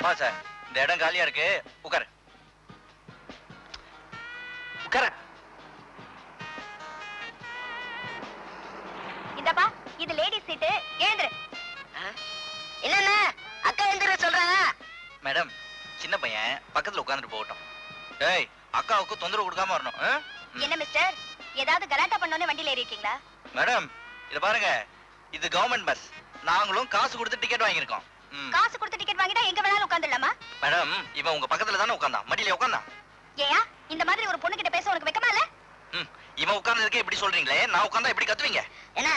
வா சார், இந்த இடம் காலியா இருக்கு, உட்காரு. உட்கார. இந்தப்பா, இது லேடிஸ் சீட்டு, எழுந்துரு. என்னண்ணா அக்கா எழுந்துரு சொல்றாங்க. மேடம், சின்ன பையன் பக்கத்துல உட்கார்ந்துட்டு போகட்டும். ஏய், அக்காவுக்கு தொந்தரவு கொடுக்காம வரணும். என்ன மிஸ்டர், ஏதாவது கலாட்டா பண்ணோனே வண்டியில ஏறிட்டீங்களா? மேடம், இத பாருங்க, இது கவர்மெண்ட் பஸ். நாங்களும் காசு கொடுத்து டிக்கெட் வாங்கியிருக்கோம். காசு கொடுத்து டிக்கெட் வாங்கிட்டா எங்க வேணாலும் உட்கார்ந்துடலாமா? மேடம், இவன் உங்க பக்கத்துல தானே உட்கார்ந்தான், மடியில உட்கார்ந்தான். ஏயா, இந்த மாதிரி ஒரு பொண்ணு கிட்ட பேச உனக்கு வெக்கமா இல்ல? இவன் உட்கார்ந்ததுக்கே இப்படி சொல்றீங்களே, நான் உட்கார்ந்தா எப்படி கத்துவீங்க? என்ன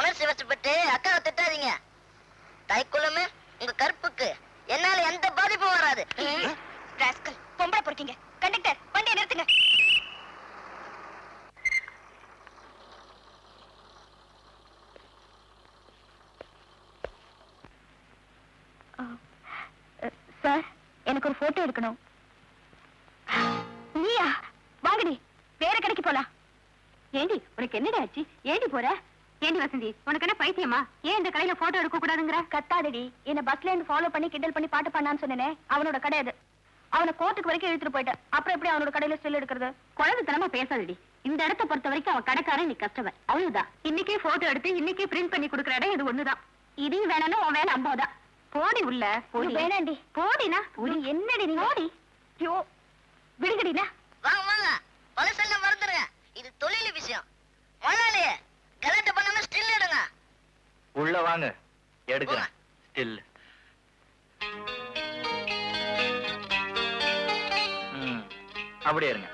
உணர்ச்சி வசப்பட்டு அக்காவை திட்டாதீங்க. தாய்க்குள்ளமே உங்க கற்புக்கு என்னால எந்த பாதிப்பும் வராது. ராஸ்கல், பொம்பளை பொறுக்கீங்க. கண்டக்டர், வண்டியை நிறுத்துங்க. சார், எனக்கு ஒரு போட்டோ எடுக்கணும். நீயா? வாங்கடி, வேற கடைக்கு போலாம். ஏண்டி, உனக்கு என்னடி ஆச்சு? ஏண்டி போற? ஏண்டி வசந்தி, உனக்கு என்ன பைத்தியமா? ஏன் இந்த கடையில போட்டோ எடுக்க கூடாதுங்கற? கத்தாதடி, என்ன பஸ்ல இருந்து ஃபாலோ பண்ணி கிண்டல் பண்ணி பாட்டு பண்ணான்னு சொன்னேனே, அவனோட கடை அது. அவனை கோர்ட்டுக்கு வரைக்கும் இழுத்துட்டு போயிட்ட. அப்புறம் எப்படி அவனோட கடையில ஸ்டில் எடுக்கிறது? குழந்தைத்தனமா பேசாதடி. இந்த இடத்தை பொறுத்த வரைக்கும் அவன் கடைக்காரன், நீ கஸ்டமர், அவ்வளவுதான். இன்னைக்கே போட்டோ எடுத்து இன்னைக்கே பிரிண்ட் பண்ணி கொடுக்குற இடம் இது ஒண்ணுதான். இதையும் வேணாலும் உன் வேலை அம்மாதான். போடி உள்ள, போடி. வேணாண்டி, போடினா. என்னடி நீ? போடி. யோ, விடுங்கடினா. வாங்க வாங்க, பழசெல்லாம் மறந்துருங்க. இது தொழில் விஷயம். முதலாளி கலாட்டை பண்ணாம ஸ்டில் எடுங்க. உள்ள வாங்க, எடுக்கிறேன் ஸ்டில். அப்படியே இருங்க.